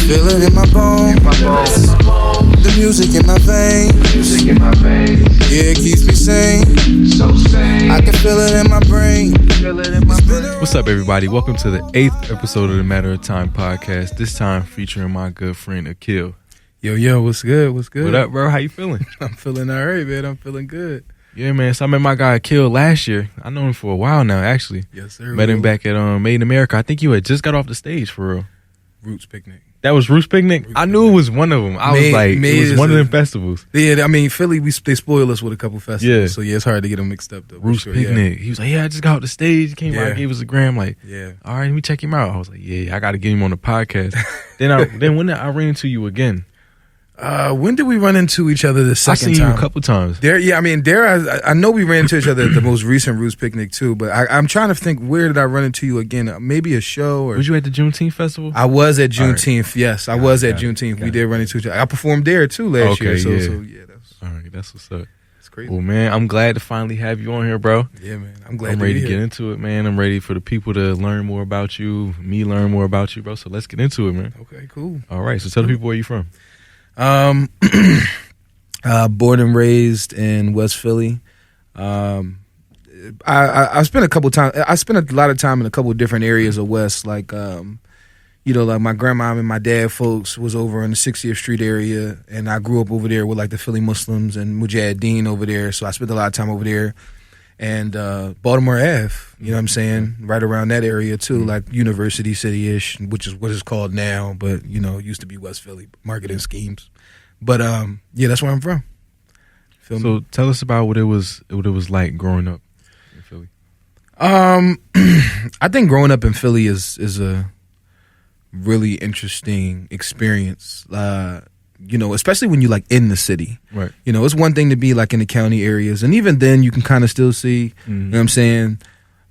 feel it in my bones. The music in my veins. Yeah, it keeps me sane. I can feel it in my brain. What's up, everybody? Welcome to the 8th episode of the Matter of Time podcast. This time featuring my good friend Aquil. Yo, what's good? What up, bro? How you feeling? I'm feeling all right, man. I'm feeling good. Yeah, man. So I met my guy Aquil last year. I know him for a while now, actually. Yes, sir. Met him back at Made in America. I think you had just got off the stage for real. Roots Picnic. That was Roots Picnic? I knew it was one of them. I was like, it was one of them festivals. Yeah, I mean, Philly, they spoil us with a couple festivals. Yeah. So, yeah, it's hard to get them mixed up, though. Roots Picnic. Yeah. He was like, I just got off the stage. He came out and gave us a gram. Like, all right, let me check him out. I was like, I got to get him on the podcast. then when I ran into you again. When did we run into each other the second time? I seen you a couple times. I know we ran into each other at the most recent Roots Picnic too, but I'm trying to think, where did I run into you again? Maybe a show or... Was you at the Juneteenth festival? I was at Juneteenth, right. Yes. I was at Juneteenth. We did run into each other. I performed there too last year. So all right, that's what's up. It's crazy. Well, man, I'm glad to finally have you on here, bro. Yeah, man. I'm glad I'm ready to get into it, man. I'm ready for the people to learn more about you, me learn more about you, bro. So let's get into it, man. Okay, cool. All right, so tell the people where you from. Born and raised in West Philly. I spent a lot of time in a couple of different areas of West, like like my grandma and my dad folks was over in the 60th Street area, and I grew up over there with like the Philly Muslims and Mujahideen over there, so I spent a lot of time over there. And Baltimore Ave, you know what I'm saying, right around that area too, like University City-ish, which is what it's called now, but it used to be West Philly, marketing schemes. But that's where I'm from. So tell us about what it was like growing up in Philly. I think growing up in Philly is a really interesting experience. Especially when you like in the city. Right. It's one thing to be like in the county areas, and even then you can kind of still see, you know what I'm saying?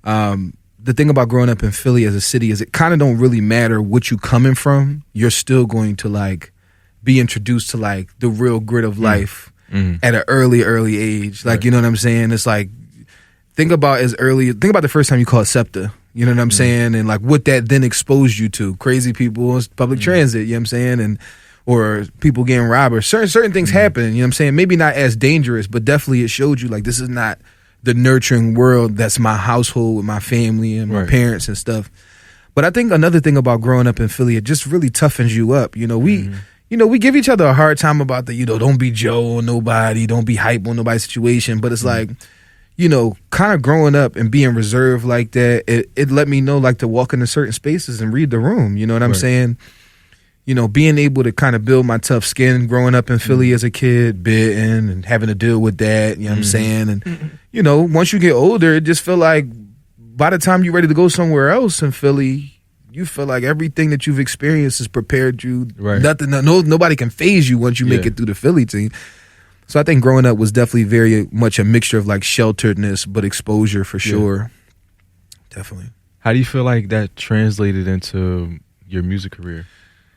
The thing about growing up in Philly as a city is it kind of don't really matter what you coming from. You're still going to like be introduced to like the real grit of life at an early age. Like, you know what I'm saying? It's like, think about the first time you caught SEPTA. You know what I'm saying? And like what that then exposed you to. Crazy people, public transit, you know what I'm saying? Or people getting robbed, or certain things happen, you know what I'm saying? Maybe not as dangerous, but definitely it showed you like this is not the nurturing world that's my household with my family and my parents and stuff. But I think another thing about growing up in Philly, it just really toughens you up. We give each other a hard time about the, don't be Joe on nobody, don't be hype on nobody's situation. But it's like, kind of growing up and being reserved like that, it let me know like to walk into certain spaces and read the room. You know what I'm saying? Being able to kind of build my tough skin growing up in Philly as a kid, bitten and having to deal with that, you know what I'm saying? And, once you get older, it just feel like by the time you're ready to go somewhere else in Philly, you feel like everything that you've experienced has prepared you. Right. Nobody can phase you once you make it through the Philly team. So I think growing up was definitely very much a mixture of like shelteredness, but exposure for sure. Definitely. How do you feel like that translated into your music career?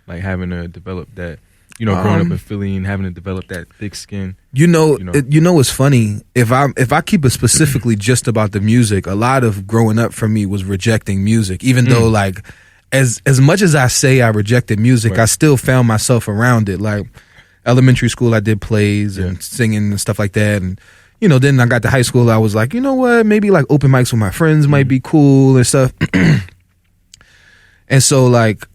Like having to develop that, growing up in Philly and having to develop that thick skin. It's funny. If I keep it specifically just about the music, a lot of growing up for me was rejecting music. Even though like as much as I say I rejected music, I still found myself around it. Like elementary school, I did plays and singing and stuff like that. And then I got to high school, I was like, you know what? Maybe like open mics with my friends might be cool and stuff. And so like,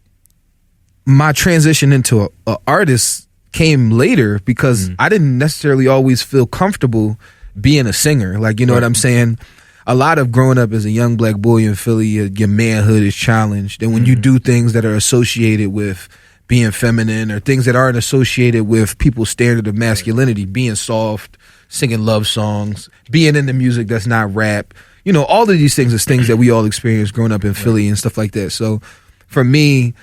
my transition into a artist came later because I didn't necessarily always feel comfortable being a singer. Like, you know what I'm saying? A lot of growing up as a young black boy in Philly, your manhood is challenged. And when you do things that are associated with being feminine or things that aren't associated with people's standard of masculinity, being soft, singing love songs, being in the music that's not rap, all of these things is things that we all experience growing up in Philly and stuff like that. So for me,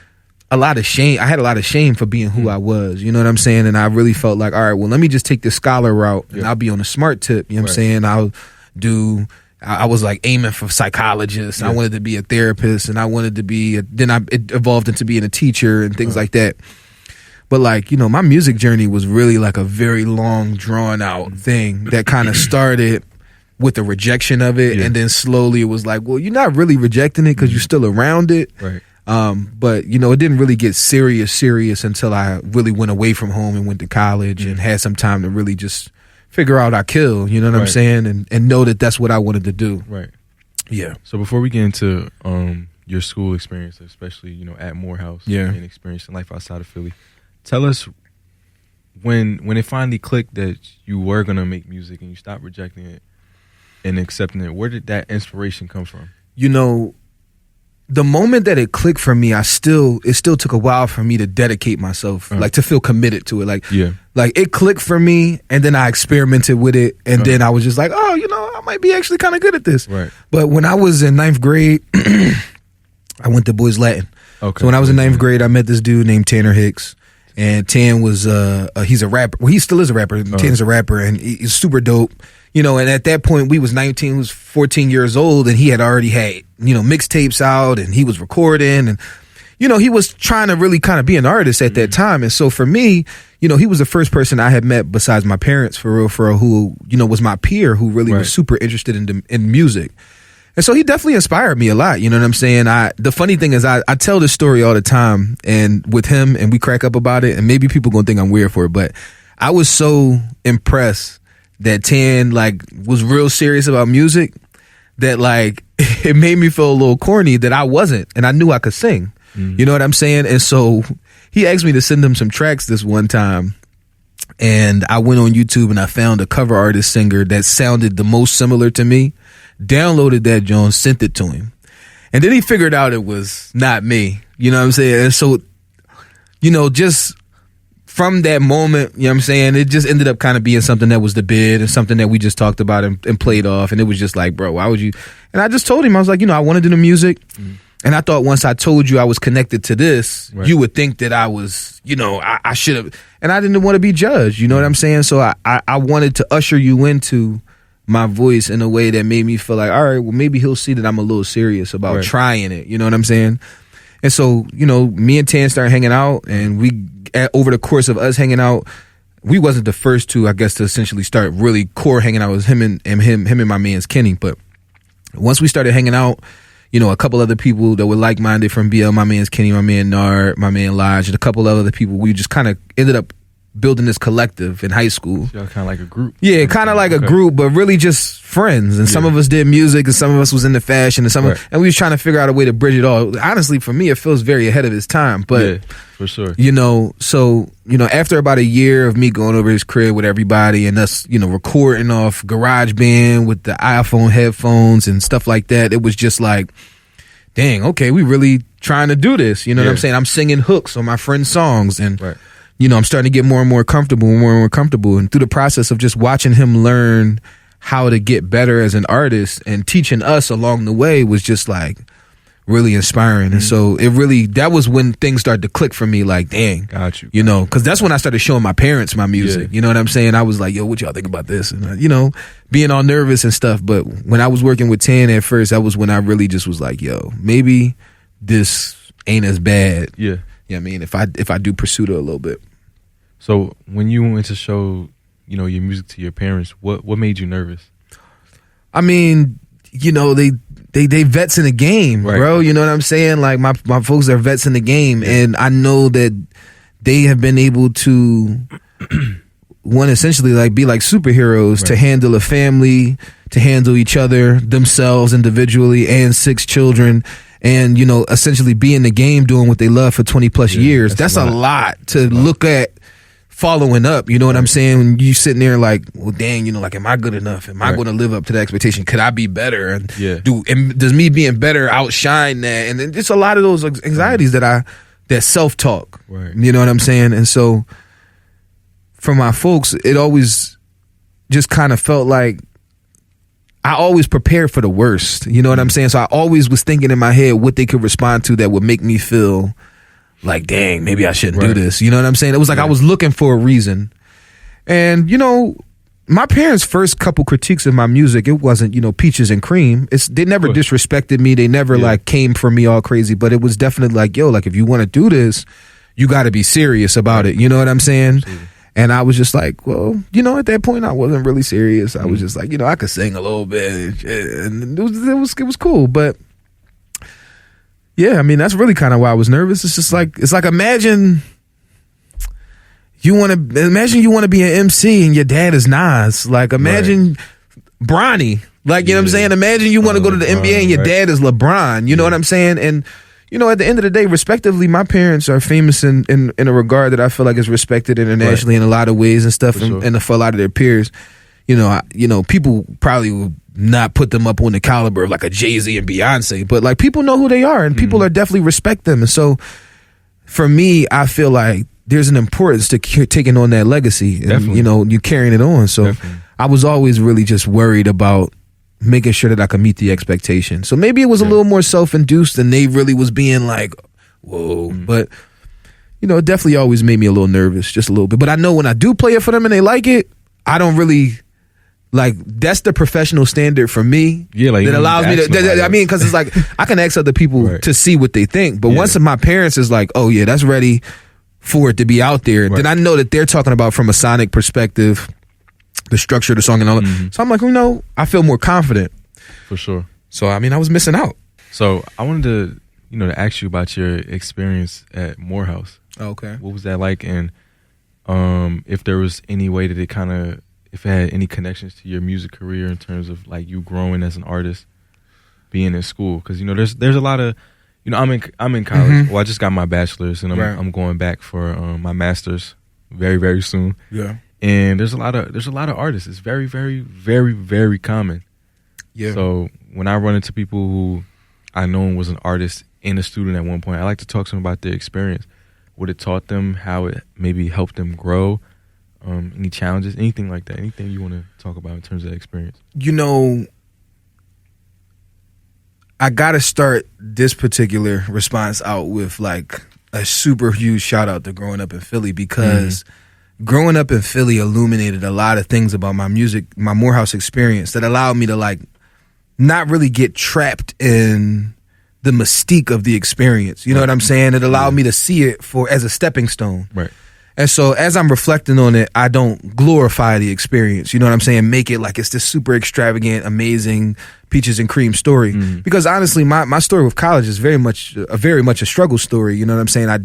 I had a lot of shame for being who I was, you know what I'm saying? And I really felt like, all right, well, let me just take the scholar route and I'll be on the smart tip, you know what I'm saying? I was like aiming for psychologists. I wanted to be a therapist, and I wanted to be, it evolved into being a teacher and things like that. But like, my music journey was really like a very long, drawn out thing that kind of started with the rejection of it. And then slowly it was like, well, you're not really rejecting it because you're still around it. Right. But you know, it didn't really get serious until I really went away from home and went to college and had some time to really just figure out Aquil, you know what I'm saying, and know that that's what I wanted to do. Right. Yeah. So before we get into your school experience, especially, you know, at Morehouse and experiencing life outside of Philly, tell us when it finally clicked that you were gonna make music and you stopped rejecting it and accepting it. Where did that inspiration come from? You know, the moment that it clicked for me, it still took a while for me to dedicate myself, like to feel committed to it. Like it clicked for me, and then I experimented with it, and then I was just like, oh, you know, I might be actually kind of good at this. Right. But when I was in 9th grade, I went to Boys Latin. Okay. So when I was in 9th grade, I met this dude named Tanner Hicks. And Tan was he's a rapper. Well, he still is a rapper. Tan's a rapper, and he's super dope. You know, and at that point, we was 19, he was 14 years old, and he had already had, you know, mixtapes out, and he was recording, and, you know, he was trying to really kind of be an artist at that time. And so for me, you know, he was the first person I had met besides my parents, for real, who, you know, was my peer, who really was super interested in music. And so he definitely inspired me a lot. You know what I'm saying? The funny thing is I tell this story all the time, and with him, and we crack up about it, and maybe people gonna think I'm weird for it, but I was so impressed that Tan like was real serious about music that like it made me feel a little corny that I wasn't, and I knew I could sing. You know what I'm saying? And so he asked me to send him some tracks this one time, and I went on YouTube and I found a cover artist singer that sounded the most similar to me. Downloaded that Jones, sent it to him, and then he figured out it was not me. You know what I'm saying? And so, you know, just from that moment, you know what I'm saying, it just ended up kind of being something that was the bid and something that we just talked about and played off. And it was just like, bro, why would you? And I just told him, I was like, you know, I want to do the music. And I thought once I told you I was connected to this, you would think that I was, you know, I should have. And I didn't want to be judged. You know what I'm saying? So I wanted to usher you into my voice in a way that made me feel like, all right, well, maybe he'll see that I'm a little serious about trying it. You know what I'm saying? And so, you know, me and Tan started hanging out, and over the course of us hanging out, we wasn't the first to, I guess, to essentially start really core hanging out. It was him and my man's Kenny. But once we started hanging out, you know, a couple other people that were like-minded from BL, my man's Kenny, my man Nard, my man Lodge, and a couple of other people, we just kind of ended up building this collective in high school. So kind of like a group. Yeah, kind of like a group, but really just friends. And some of us did music, and some of us was into fashion, and and we was trying to figure out a way to bridge it all. Honestly, for me, it feels very ahead of its time. But for sure, you know, so you know, after about a year of me going over his crib with everybody and us, you know, recording off GarageBand with the iPhone headphones and stuff like that, it was just like, dang, okay, we really trying to do this. You know what I'm saying? I'm singing hooks on my friend's songs, and you know, I'm starting to get more and more comfortable. And through the process of just watching him learn how to get better as an artist and teaching us along the way was just like really inspiring. And so that was when things started to click for me, like, dang, you know, because that's when I started showing my parents my music. You know what I'm saying? I was like, yo, what y'all think about this? And, you know, being all nervous and stuff. But when I was working with Tan at first, that was when I really just was like, yo, maybe this ain't as bad. Yeah. You know what I mean? If I do pursue it a little bit. So when you went to show, you know, your music to your parents, what made you nervous? I mean, you know, they vets in the game, bro. You know what I'm saying? Like my folks are vets in the game, and I know that they have been able to essentially like be like superheroes to handle a family, to handle each other, themselves individually, and 6 children. And, you know, essentially be in the game doing what they love for 20 plus years. That's a lot to look at following up. You know what I'm saying? When you sitting there like, well, dang, you know, like, am I good enough? Am I going to live up to the expectation? Could I be better? And does me being better outshine that? And then it's a lot of those anxieties that self-talk. You know what I'm saying? And so for my folks, it always just kind of felt like I always prepared for the worst. You know what I'm saying? So I always was thinking in my head what they could respond to that would make me feel like, dang, maybe I shouldn't do this. You know what I'm saying? It was like I was looking for a reason. And, you know, my parents' first couple critiques of my music, it wasn't, you know, peaches and cream. They never disrespected me. They never like came for me all crazy. But it was definitely like, yo, like if you want to do this, you got to be serious about it. You know what I'm saying? Absolutely. And I was just like, well, you know, at that point I wasn't really serious. I was just like, you know, I could sing a little bit, and it was cool. But Yeah, I mean, that's really kind of why I was nervous. It's like imagine you want to be an MC and your dad is Nas. Like, imagine Bronny. Like, you know what I'm saying? Imagine you want to go to the NBA and your dad is LeBron. You know what I'm saying? And, you know, at the end of the day, respectively, my parents are famous in a regard that I feel like is respected internationally in a lot of ways and stuff, and for a lot of their peers. You know, people probably will not put them up on the caliber of like a Jay-Z and Beyonce, but like people know who they are and people are definitely respect them. And so for me, I feel like there's an importance to taking on that legacy and, you know, you carrying it on. So I was always really just worried about making sure that I could meet the expectation. So maybe it was a little more self-induced than they really was being like, whoa. But, you know, it definitely always made me a little nervous, just a little bit. But I know when I do play it for them and they like it, I don't really, like, that's the professional standard for me. Yeah, like, that allows me to, I mean, because it's like, I can ask other people to see what they think. But once my parents is like, oh yeah, that's ready for it to be out there, then I know that they're talking about from a sonic perspective, the structure of the song and all that. So I'm like, you know, I feel more confident. For sure. So, I mean, I was missing out. So I wanted to, you know, to ask you about your experience at Morehouse. Okay. What was that like? And if there was any way that it kind of, if it had any connections to your music career in terms of like you growing as an artist, being in school. Because, you know, there's a lot of, you know, I'm in college. Well, I just got my bachelor's and I'm going back for my master's very, very soon. Yeah. And there's a lot of artists. It's very, very, very, very common. Yeah. So when I run into people who I know was an artist and a student at one point, I like to talk to them about their experience, what it taught them, how it maybe helped them grow, any challenges, anything like that. Anything you want to talk about in terms of that experience? You know, I gotta start this particular response out with like a super huge shout out to growing up in Philly, because growing up in Philly illuminated a lot of things about my music, my Morehouse experience, that allowed me to like not really get trapped in the mystique of the experience. You know what I'm saying? It allowed me to see it as a stepping stone. Right. And so as I'm reflecting on it, I don't glorify the experience. You know what I'm saying? Make it like it's this super extravagant, amazing peaches and cream story. Because honestly, my story with college is very much a struggle story. You know what I'm saying? I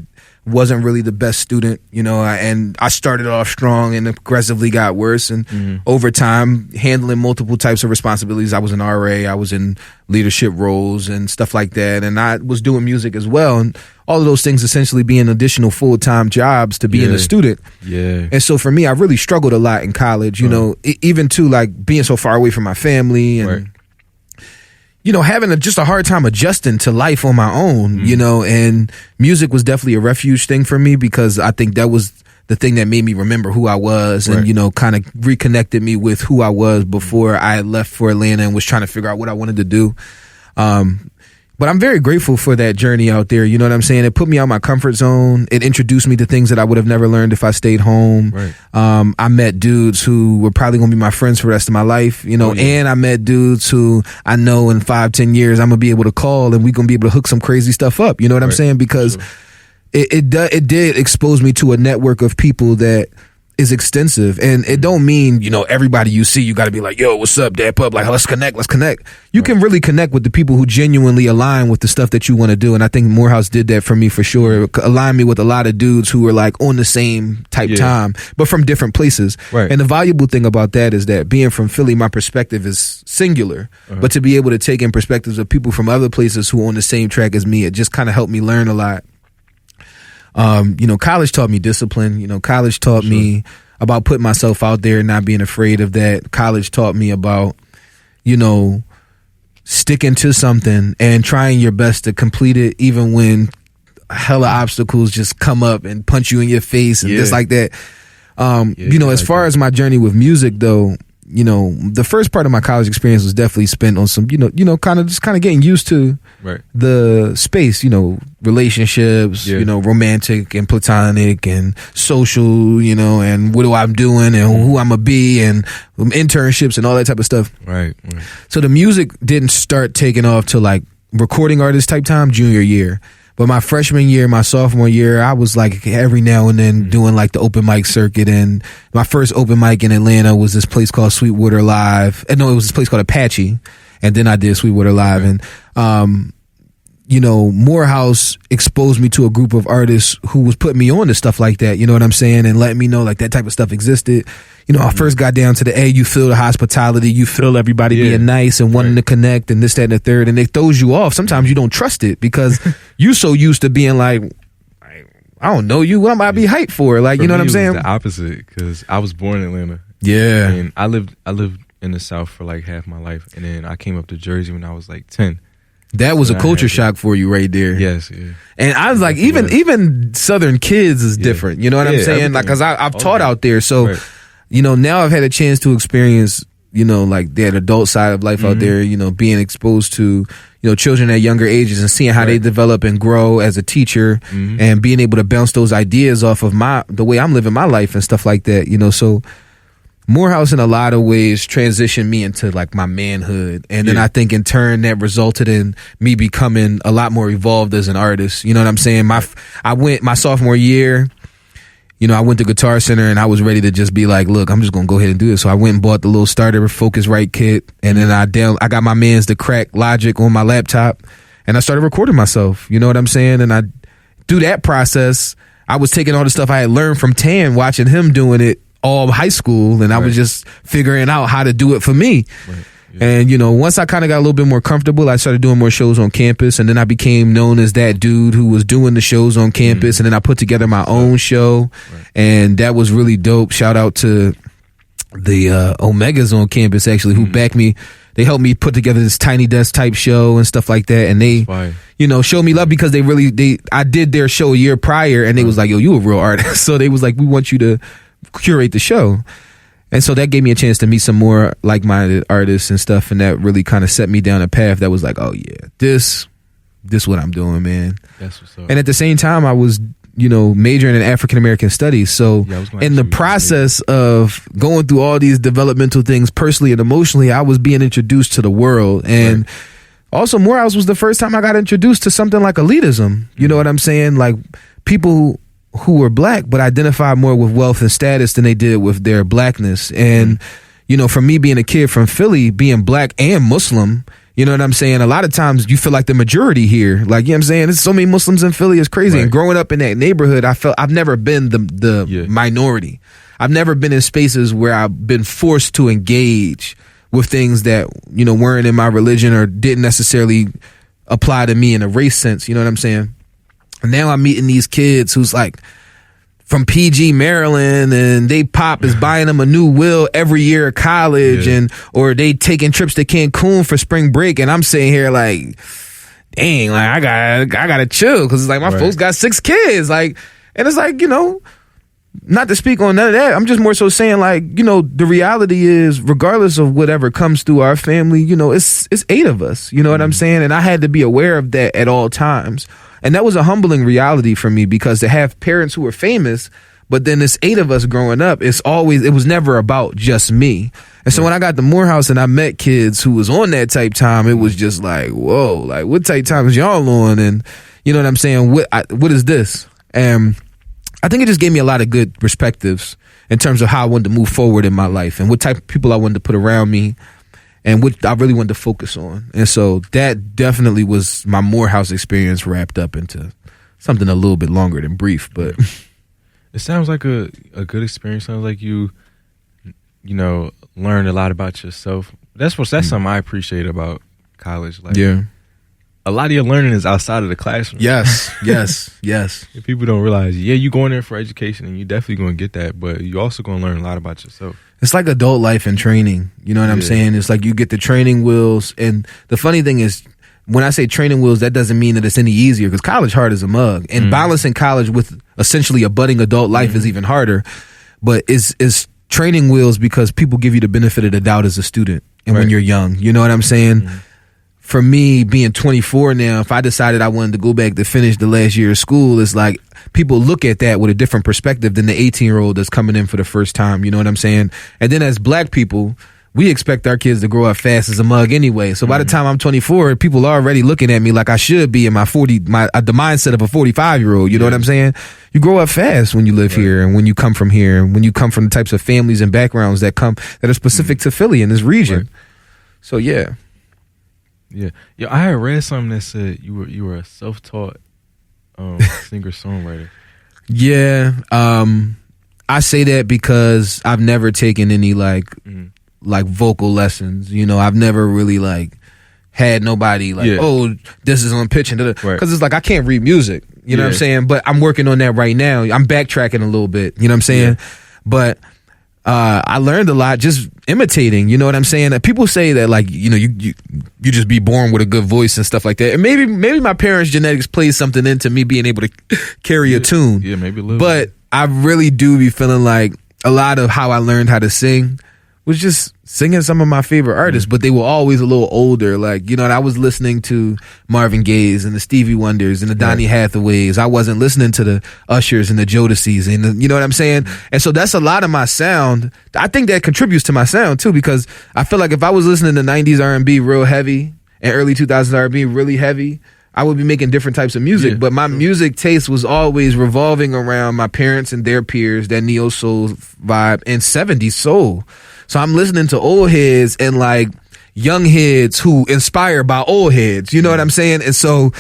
wasn't really the best student, you know, and I started off strong and aggressively got worse. And over time, handling multiple types of responsibilities. I was an RA, I was in leadership roles and stuff like that. And I was doing music as well. And all of those things essentially being additional full-time jobs to being a student. Yeah. And so for me, I really struggled a lot in college, you know, even to like being so far away from my family and, you know, having just a hard time adjusting to life on my own, you know, and music was definitely a refuge thing for me, because I think that was the thing that made me remember who I was and, you know, kind of reconnected me with who I was before I had left for Atlanta and was trying to figure out what I wanted to do. But I'm very grateful for that journey out there. You know what I'm saying? It put me out of my comfort zone. It introduced me to things that I would have never learned if I stayed home. Right. I met dudes who were probably going to be my friends for the rest of my life, you know, and I met dudes who I know in 5-10 years I'm going to be able to call and we're going to be able to hook some crazy stuff up. You know what I'm saying? Because it did expose me to a network of people that is extensive, and it don't mean, you know, everybody you see you got to be like, yo, what's up, dad pup, like let's connect. You can really connect with the people who genuinely align with the stuff that you want to do, and I think Morehouse did that for me for sure. It aligned me with a lot of dudes who were like on the same type time but from different places. And the valuable thing about that is that being from Philly, my perspective is singular, but to be able to take in perspectives of people from other places who are on the same track as me, it just kind of helped me learn a lot. You know, college taught me discipline. You know, college taught me about putting myself out there and not being afraid of that. College taught me about, you know, sticking to something and trying your best to complete it, even when hella obstacles just come up and punch you in your face and just like that. You know, as far as my journey with music, though, you know, the first part of my college experience was definitely spent on some, you know, kind of getting used to the space, you know, relationships, you know, romantic and platonic and social, you know, and what I'm doing and who I'm gonna be and internships and all that type of stuff. Right. So the music didn't start taking off till like recording artist type time junior year. But my freshman year, my sophomore year, I was like every now and then doing like the open mic circuit. And my first open mic in Atlanta was this place called Sweetwater Live. No, it was this place called Apache. And then I did Sweetwater Live. And, you know, Morehouse exposed me to a group of artists who was putting me on to stuff like that, you know what I'm saying, and letting me know like that type of stuff existed. You know, I first got down to the A, you feel the hospitality, you feel everybody being nice and wanting to connect and this, that, and the third, and it throws you off. Sometimes you don't trust it because you so used to being like, I don't know you, what am I be hyped for? Like, you know what I'm saying? It was the opposite, because I was born in Atlanta. Yeah. And I lived in the South for like half my life, and then I came up to Jersey when I was like 10. That was a culture shock for you right there. Yes, yeah. And I was like, even Southern kids is different. You know what I'm saying? Like, cause I've taught out there. So, you know, now I've had a chance to experience, you know, like that adult side of life out there, you know, being exposed to, you know, children at younger ages and seeing how they develop and grow as a teacher and being able to bounce those ideas off of the way I'm living my life and stuff like that, you know. So Morehouse in a lot of ways transitioned me into like my manhood. And then I think in turn that resulted in me becoming a lot more evolved as an artist. You know what I'm saying? I went my sophomore year, you know, I went to Guitar Center and I was ready to just be like, look, I'm just going to go ahead and do this. So I went and bought the little starter Focusrite kit. And then I got my man's the Crack Logic on my laptop and I started recording myself. You know what I'm saying? And through that process, I was taking all the stuff I had learned from Tan, watching him doing it all high school, and I was just figuring out how to do it for me. And, you know, once I kind of got a little bit more comfortable, I started doing more shows on campus, and then I became known as that dude who was doing the shows on campus, and then I put together my own show, and that was really dope. Shout out to the Omegas on campus, actually, who backed me. They helped me put together this Tiny Desk type show and stuff like that, and they, you know, showed me love because I did their show a year prior, and they was like, yo, you a real artist. So they was like, we want you to curate the show. And so that gave me a chance to meet some more like-minded artists and stuff, and that really kind of set me down a path that was like, oh yeah, this what I'm doing, man. That's what's up. And at the same time, I was, you know, majoring in African American studies. So in the process of going through all these developmental things personally and emotionally, I was being introduced to the world. And also Morehouse was the first time I got introduced to something like elitism. You know what I'm saying? Like people who were black but identified more with wealth and status than they did with their blackness. And, you know, for me being a kid from Philly, being black and Muslim, you know what I'm saying? A lot of times you feel like the majority here. Like, you know what I'm saying? There's so many Muslims in Philly, it's crazy. And growing up in that neighborhood, I've never been the minority. I've never been in spaces where I've been forced to engage with things that, you know, weren't in my religion or didn't necessarily apply to me in a race sense. You know what I'm saying? And now I'm meeting these kids who's like from PG, Maryland, and they pop is buying them a new wheel every year at college, or they taking trips to Cancun for spring break, and I'm sitting here like, dang, like I gotta chill because it's like my folks got 6 kids, like, and it's like, you know, not to speak on none of that. I'm just more so saying, like, you know, the reality is, regardless of whatever comes through our family, you know, it's 8 of us. You know what I'm saying? And I had to be aware of that at all times. And that was a humbling reality for me, because to have parents who were famous, but then it's 8 of us growing up, it was never about just me. And so when I got to Morehouse and I met kids who was on that type time, it was just like, whoa, like what type time is y'all on? And you know what I'm saying? What is this? And I think it just gave me a lot of good perspectives in terms of how I wanted to move forward in my life and what type of people I wanted to put around me and what I really wanted to focus on. And so that definitely was my Morehouse experience wrapped up into something a little bit longer than brief. But it sounds like a good experience. Sounds like you know, learned a lot about yourself. That's something I appreciate about college. Like, a lot of your learning is outside of the classroom. Yes. People don't realize, you going there for education and you definitely going to get that, but you also going to learn a lot about yourself. It's like adult life and training. You know what I'm saying? It's like you get the training wheels. And the funny thing is, when I say training wheels, that doesn't mean that it's any easier, because college hard as a mug. And balancing college with essentially a budding adult life is even harder. But it's training wheels because people give you the benefit of the doubt as a student and when you're young. You know what I'm saying? For me, being 24 now, if I decided I wanted to go back to finish the last year of school, it's like people look at that with a different perspective than the 18-year-old that's coming in for the first time. You know what I'm saying? And then as black people, we expect our kids to grow up fast as a mug anyway. So by the time I'm 24, people are already looking at me like I should be in the mindset of a 45-year-old. You know what I'm saying? You grow up fast when you live here, and when you come from here, and when you come from the types of families and backgrounds that are specific to Philly in this region. So yeah. Yeah. I had read something that said you were a self-taught singer-songwriter. Yeah. I say that because I've never taken any like vocal lessons. You know, I've never really like had nobody like, oh, this is on pitch and because it's like I can't read music. You know what I'm saying? But I'm working on that right now. I'm backtracking a little bit. You know what I'm saying? But I learned a lot just imitating. You know what I'm saying? People say that like, you know, you just be born with a good voice and stuff like that. And maybe my parents' genetics plays something into me being able to carry a tune. Yeah, maybe a little. But I really do be feeling like a lot of how I learned how to sing was just singing some of my favorite artists, but they were always a little older. Like, you know, and I was listening to Marvin Gaye's and the Stevie Wonders and the Donny Hathaways. I wasn't listening to the Ushers and the Jodeci's and you know what I'm saying? And so that's a lot of my sound. I think that contributes to my sound too, because I feel like if I was listening to 90s R&B real heavy and early 2000s R&B really heavy, I would be making different types of music, but my music taste was always revolving around my parents and their peers, that neo soul vibe and 70s soul. So I'm listening to old heads and like young heads who inspired by old heads. You know what I'm saying? And so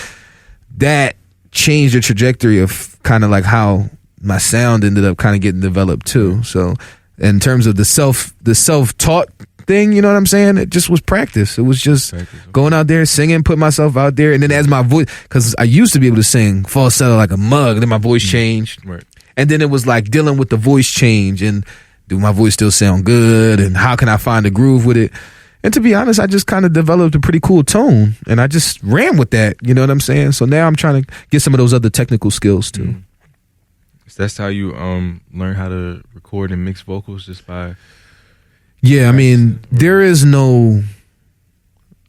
that changed the trajectory of kind of like how my sound ended up kind of getting developed too. So in terms of the self-taught thing, you know what I'm saying? It just was practice. It was just going out there, singing, put myself out there. And then as my voice, because I used to be able to sing falsetto like a mug, and then my voice changed. Right. And then it was like dealing with the voice change and do my voice still sound good? And how can I find a groove with it? And to be honest, I just kind of developed a pretty cool tone and I just ran with that. You know what I'm saying? So now I'm trying to get some of those other technical skills too. So that's how you learn how to record and mix vocals, just by... Yeah, I mean, there is no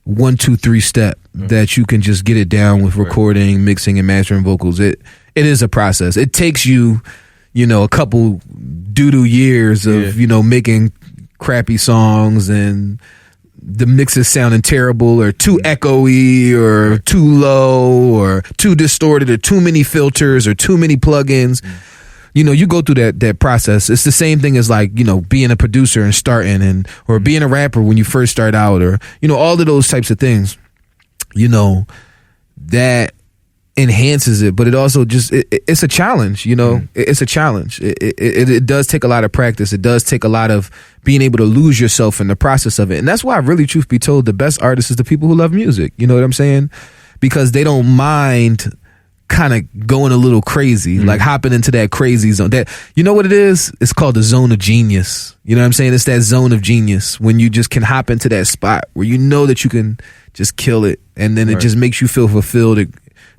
1, 2, 3 step that you can just get it down with recording, mixing, and mastering vocals. It is a process. It takes you, you know, a couple doo-doo years of, you know, making crappy songs and the mixes sounding terrible or too echoey or too low or too distorted or too many filters or too many plugins. You know, you go through that process. It's the same thing as like, you know, being a producer and starting or being a rapper when you first start out, or, you know, all of those types of things, you know, that enhances it, but it also just, it's a challenge, you know, it's a challenge. It does take a lot of practice. It does take a lot of being able to lose yourself in the process of it. And that's why, really, truth be told, the best artists is the people who love music. You know what I'm saying? Because they don't mind kind of going a little crazy, like hopping into that crazy zone. That, you know what it is? It's called the zone of genius. You know what I'm saying? It's that zone of genius when you just can hop into that spot where you know that you can just kill it, and then it just makes you feel fulfilled. It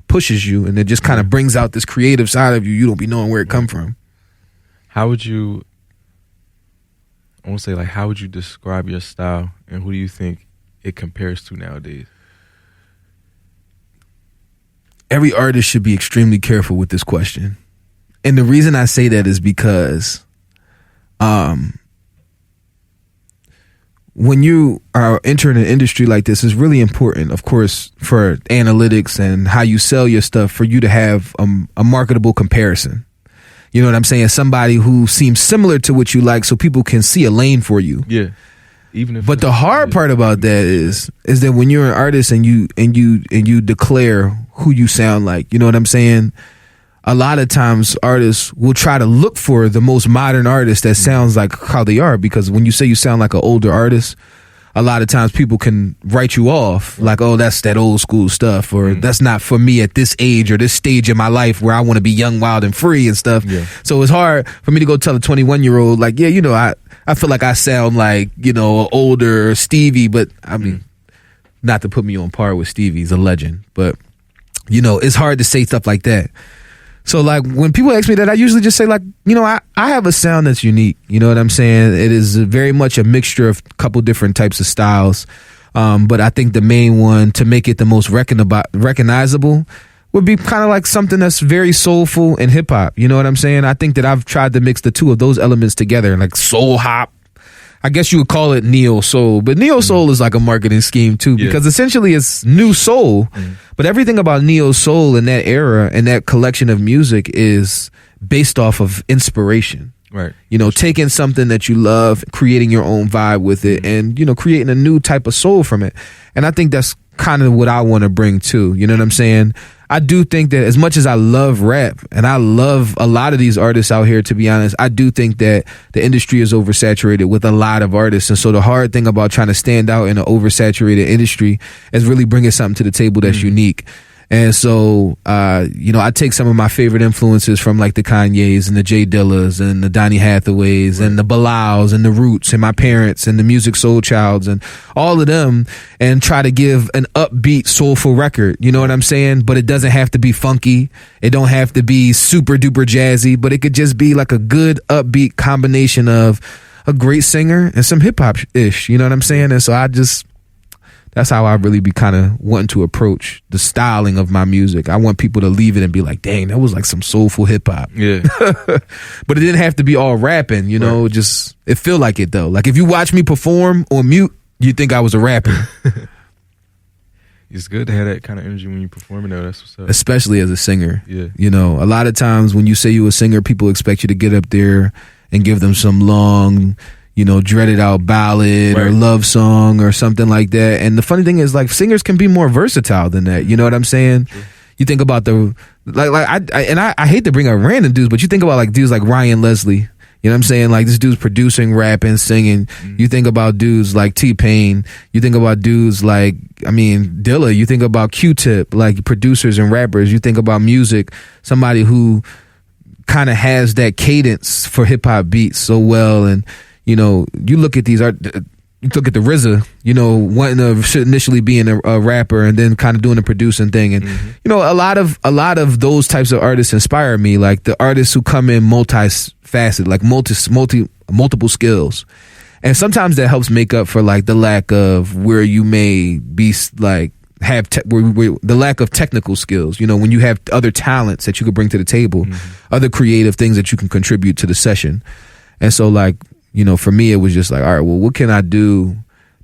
pushes you, and it just kind of brings out this creative side of you. You don't be knowing where it come from. How would you, I won't say like, how would you describe your style, and who do you think it compares to nowadays? Every artist should be extremely careful with this question. And the reason I say that is because when you are entering an industry like this, it's really important, of course, for analytics and how you sell your stuff, for you to have a marketable comparison. You know what I'm saying? Somebody who seems similar to what you like, so people can see a lane for you. Yeah. Even if, but the hard part about that is that when you're an artist and you declare who you sound like, you know what I'm saying? A lot of times artists will try to look for the most modern artist that sounds like how they are, because when you say you sound like an older artist, a lot of times people can write you off like, oh, that's that old school stuff, or that's not for me at this age or this stage in my life where I want to be young, wild, and free and stuff. Yeah. So it's hard for me to go tell a 21-year-old like, yeah, you know, I feel like I sound like, you know, older Stevie, but I mean, not to put me on par with Stevie, he's a legend, but you know, it's hard to say stuff like that. So like when people ask me that, I usually just say like, you know, I have a sound that's unique. You know what I'm saying? It is very much a mixture of a couple different types of styles. But I think the main one, to make it the most recognizable, would be kind of like something that's very soulful and hip hop. You know what I'm saying? I think that I've tried to mix the two of those elements together, like soul hop. I guess you would call it neo soul, but neo soul is like a marketing scheme too, because essentially it's new soul. But everything about neo soul in that era and that collection of music is based off of inspiration. Right. You know, taking something that you love, creating your own vibe with it, and, you know, creating a new type of soul from it. And I think that's kind of what I want to bring too. You know what I'm saying? I do think that as much as I love rap and I love a lot of these artists out here, to be honest, I do think that the industry is oversaturated with a lot of artists. And so the hard thing about trying to stand out in an oversaturated industry is really bringing something to the table that's unique. And so, I take some of my favorite influences from like the Kanyes and the J Dillas and the Donny Hathaways and the Bilals and the Roots and my parents and the Music Soul Childs and all of them, and try to give an upbeat, soulful record. You know what I'm saying? But it doesn't have to be funky. It don't have to be super duper jazzy, but it could just be like a good upbeat combination of a great singer and some hip hop ish. You know what I'm saying? And so that's how I really be kind of wanting to approach the styling of my music. I want people to leave it and be like, dang, that was like some soulful hip hop. Yeah. But it didn't have to be all rapping, you know, just, it feel like it though. Like if you watch me perform on mute, you think I was a rapper. It's good to have that kind of energy when you're performing though. That's what's up. Especially as a singer. Yeah. You know, a lot of times when you say you're a singer, people expect you to get up there and give them some long, dreaded out ballad or love song or something like that. And the funny thing is, like, singers can be more versatile than that. You know what I'm saying? True. You think about I hate to bring up random dudes, but you think about like dudes like Ryan Leslie. You know what I'm saying? Like this dude's producing, rapping, singing. You think about dudes like T-Pain. You think about dudes like, Dilla. You think about Q-Tip, like producers and rappers. You think about music, somebody who kind of has that cadence for hip hop beats so well. And you look at you look at the RZA, wanting to initially being a rapper and then kind of doing the producing thing. And, a lot of those types of artists inspire me, like the artists who come in multifaceted, like multiple skills. And sometimes that helps make up for like the lack of where you may be like, the lack of technical skills, when you have other talents that you could bring to the table, other creative things that you can contribute to the session. And so like, for me, it was just like, all right, well, what can I do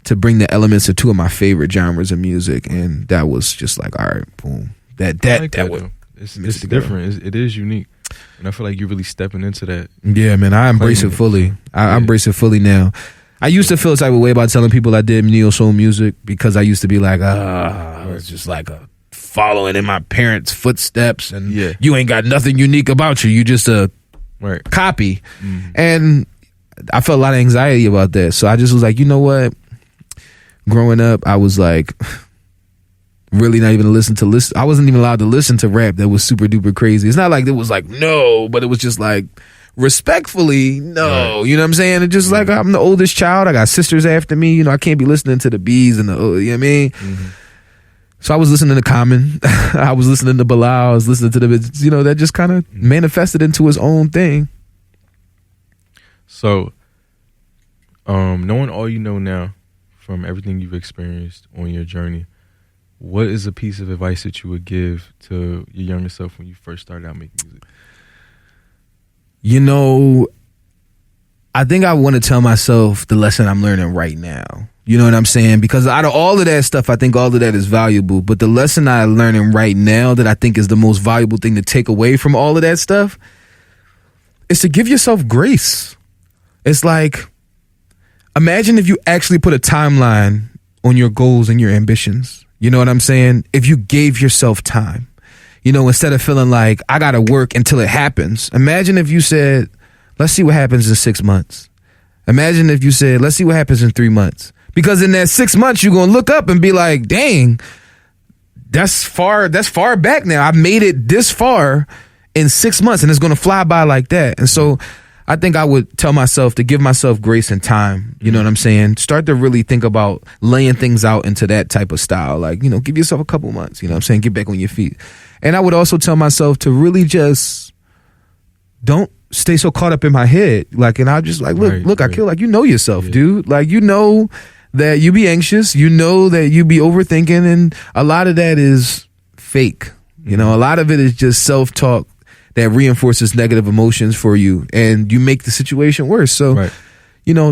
to bring the elements of two of my favorite genres of music? And that was just like, all right, boom. It's different. It is unique. And I feel like you're really stepping into that. Yeah, man, I embrace it fully. I embrace it fully now. I used to feel the type of way about telling people I did neo soul music because I used to be like, I was just like following in my parents' footsteps and you ain't got nothing unique about you. You just a copy. And I felt a lot of anxiety about that. So I just was like, you know what? Growing up, I was like really not even I wasn't even allowed to listen to rap that was super duper crazy. It's not like it was like, no, but it was just like respectfully, no. You know what I'm saying? It's just like I'm the oldest child. I got sisters after me. I can't be listening to the B's and the, you know what I mean? So I was listening to Common. I was listening to Bilal. I was listening to that just kind of manifested into his own thing. So, knowing all you know now from everything you've experienced on your journey, what is a piece of advice that you would give to your younger self when you first started out making music? I think I want to tell myself the lesson I'm learning right now. You know what I'm saying? Because out of all of that stuff, I think all of that is valuable. But the lesson I'm learning right now that I think is the most valuable thing to take away from all of that stuff is to give yourself grace. It's like, imagine if you actually put a timeline on your goals and your ambitions. You know what I'm saying? If you gave yourself time, instead of feeling like I got to work until it happens. Imagine if you said, let's see what happens in 6 months. Imagine if you said, let's see what happens in 3 months. Because in that 6 months, you're going to look up and be like, dang, that's far back now. I made it this far in 6 months and it's going to fly by like that. And so I think I would tell myself to give myself grace and time. You know what I'm saying? Start to really think about laying things out into that type of style. Like, give yourself a couple months, you know what I'm saying? Get back on your feet. And I would also tell myself to really just don't stay so caught up in my head. Like, and I just like, look, Aquil, like, yourself, dude. Like, that you be anxious, that you be overthinking. And a lot of that is fake. A lot of it is just self-talk that reinforces negative emotions for you and you make the situation worse. So,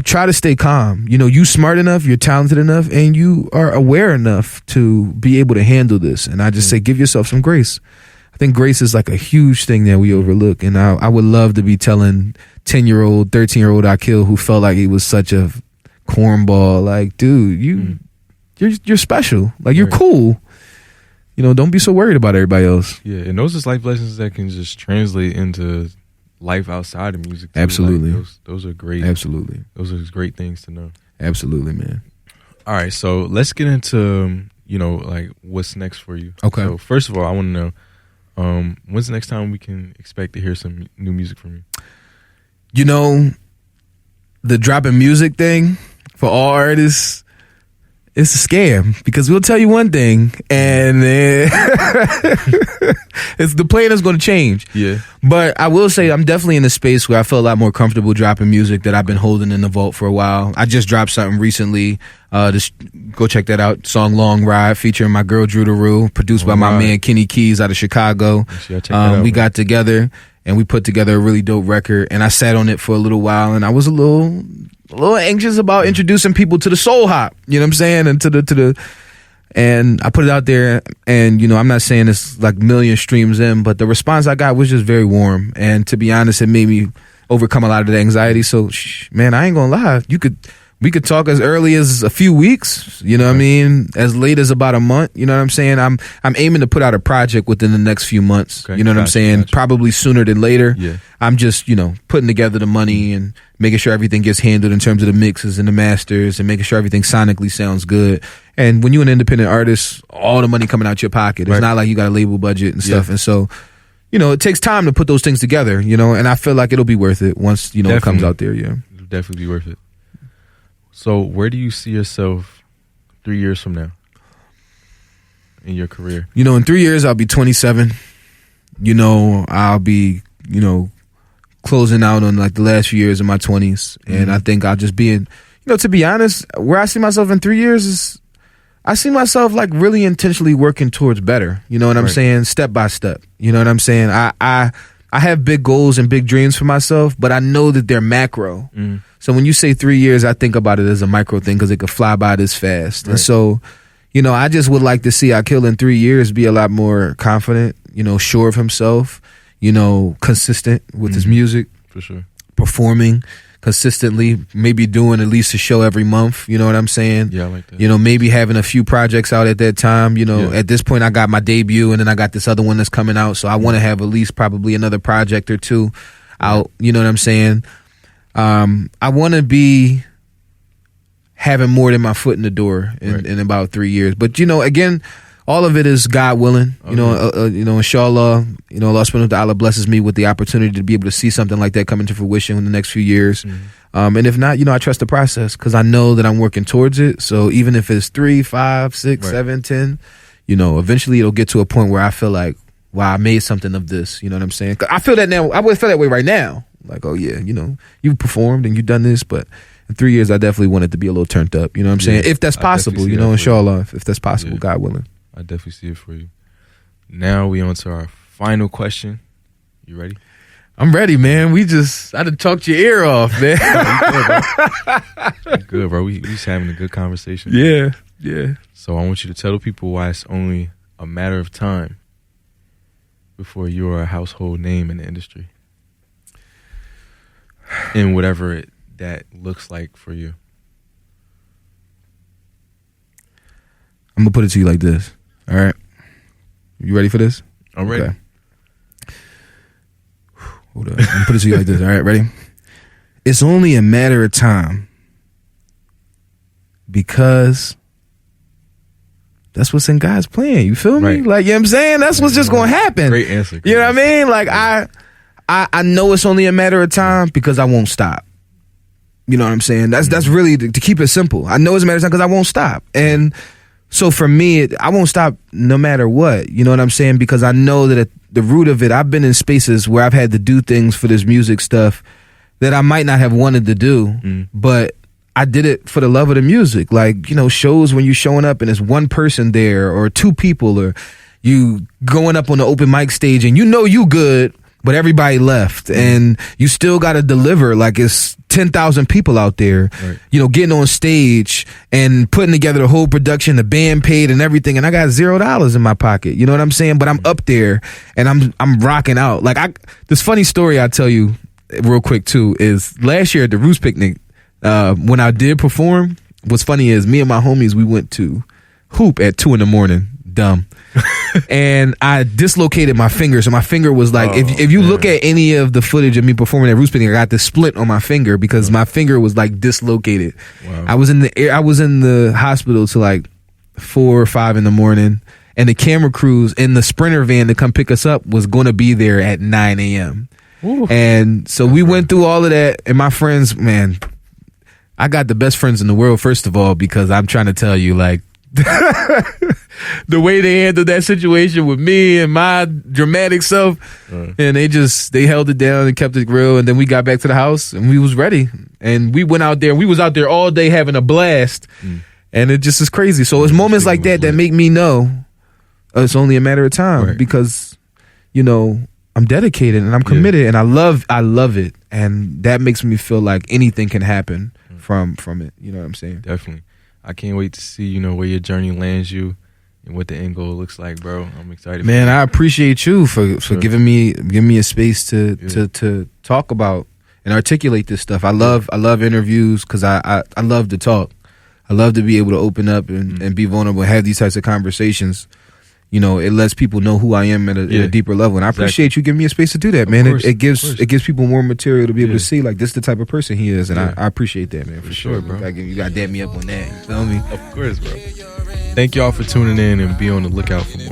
try to stay calm. You smart enough, you're talented enough, and you are aware enough to be able to handle this. And I just say, give yourself some grace. I think grace is like a huge thing that we overlook. And I would love to be telling 10-year-old, 13-year-old Aquil who felt like he was such a cornball, like, dude, you're special. Like, you're cool. You know, don't be so worried about everybody else. Yeah, and those are life lessons that can just translate into life outside of music too. Absolutely. Like, those are great. Absolutely. Those are great things to know. Absolutely, man. All right, so let's get into, you know, like, what's next for you. Okay. So first of all, I want to know, when's the next time we can expect to hear some new music from you? You know, the dropping music thing for all artists, it's a scam, because we'll tell you one thing and then it's the plan is going to change. Yeah. But I will say I'm definitely in a space where I feel a lot more comfortable dropping music that I've been holding in the vault for a while. I just dropped something recently. Just go check that out. Song Long Ride, featuring my girl Drew DeRue, produced by my man Kenny Keys out of Chicago. We got together and we put together a really dope record, and I sat on it for a little while, and I was a little anxious about introducing people to the soul hop, you know what I'm saying, and and I put it out there, and you know, I'm not saying it's like million streams in, but the response I got was just very warm, and to be honest, it made me overcome a lot of the anxiety. So man, I ain't gonna lie, we could talk as early as a few weeks, you know what I mean, as late as about a month, you know what I'm saying. I'm aiming to put out a project within the next few months, you know what I'm saying, probably sooner than later. Yeah. I'm just, you know, putting together the money and making sure everything gets handled in terms of the mixes and the masters, and making sure everything sonically sounds good. And when you're an independent artist, all the money coming out your pocket. It's not like you got a label budget and stuff. And so, you know, it takes time to put those things together, you know, and I feel like it'll be worth it once, you know, it comes out there. Yeah. It'll definitely be worth it. So where do you see yourself 3 years from now in your career? You know, in 3 years, I'll be 27. You know, I'll be, you know, closing out on like the last few years of my 20s. And I think I'll just be in, you know, to be honest, where I see myself in 3 years is, I see myself like really intentionally working towards better. You know what I'm saying? Step by step. You know what I'm saying? I have big goals and big dreams for myself, but I know that they're macro. So when you say 3 years, I think about it as a micro thing, because it could fly by this fast. And so, you know, I just would like to see Aquil in 3 years be a lot more confident, you know, sure of himself, you know, consistent with his music. For sure. Performing consistently, maybe doing at least a show every month, you know what I'm saying? Yeah, I like that. You know, maybe having a few projects out at that time. You know, at this point I got my debut, and then I got this other one that's coming out, so I want to have at least probably another project or two out, you know what I'm saying? I want to be having more than my foot in the door in about 3 years. But, you know, again, all of it is God willing. You know, inshallah, you know, Allah subhanahu wa ta'ala blesses me with the opportunity to be able to see something like that come into fruition in the next few years. And if not, you know, I trust the process, because I know that I'm working towards it. So even if it's 3, 5, 6, 7, 10, you know, eventually it'll get to a point where I feel like, wow, I made something of this. You know what I'm saying? 'Cause I feel that now. I would feel that way right now. Like, oh yeah, you know, you performed and you done this, but in 3 years, I definitely want it to be a little turned up. You know what I'm saying? If that's possible, you know, inshallah, if that's possible, God willing. I definitely see it for you. Now we on to our final question. You ready? I'm ready, man. I done talked your ear off, man. Good, bro. We just having a good conversation. Yeah. So I want you to tell the people why it's only a matter of time before you are a household name in the industry, and whatever that looks like for you. I'm gonna put it to you like this. All right, you ready for this? I'm ready. Okay. Hold up. I'm gonna put it to you like this. All right, ready? It's only a matter of time, because that's what's in God's plan. You feel me? Like, you know what I'm saying? That's what's just gonna happen. Great answer. You know what I mean? Like, I know it's only a matter of time, because I won't stop. You know what I'm saying? That's really to keep it simple. I know it's a matter of time because I won't stop. And so for me, I won't stop no matter what. You know what I'm saying? Because I know that at the root of it, I've been in spaces where I've had to do things for this music stuff that I might not have wanted to do, but I did it for the love of the music. Like, you know, shows when you're showing up and there's one person there or two people, or you going up on the open mic stage and you know you good, but everybody left, and you still got to deliver like it's 10,000 people out there, you know, getting on stage and putting together the whole production, the band paid and everything, and I got $0 in my pocket. You know what I'm saying? But I'm up there and I'm rocking out. Like, this funny story I'll tell you real quick too is last year at the Roots Picnic, when I did perform, what's funny is me and my homies, we went to hoop at 2 a.m. Dumb. And I dislocated my finger. So my finger was like, if you look at any of the footage of me performing at Roots Picnic, I got this splint on my finger because my finger was like dislocated. Wow. I was in the hospital till like 4 or 5 in the morning, and the camera crews in the Sprinter van to come pick us up was going to be there at 9 a.m. Ooh. And so we went through all of that, and my friends, man, I got the best friends in the world, first of all, because I'm trying to tell you, like, the way they handled that situation with me and my dramatic self, and they held it down and kept it real. And then we got back to the house and we was ready, and we went out there. We was out there all day having a blast, and it just is crazy. So it's moments like that that make me know it's only a matter of time, because you know I'm dedicated and I'm committed, and I love it, and that makes me feel like anything can happen from it. You know what I'm saying? Definitely. I can't wait to see, you know, where your journey lands you and what the end goal looks like, bro. I'm excited. Man, I appreciate you for giving me a space to talk about and articulate this stuff. I love interviews because I love to talk. I love to be able to open up and be vulnerable and have these types of conversations. You know, it lets people know who I am at a deeper level, and I appreciate you giving me a space to do that, man. It gives people more material to be able to see, like, this is the type of person he is, and I appreciate that, man, for sure, bro. You got to dap me up on that. You feel me? Of course, bro. Thank y'all for tuning in, and be on the lookout for more.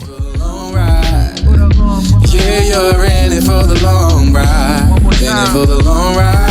Yeah, you're in it for the long ride. In it for the long ride.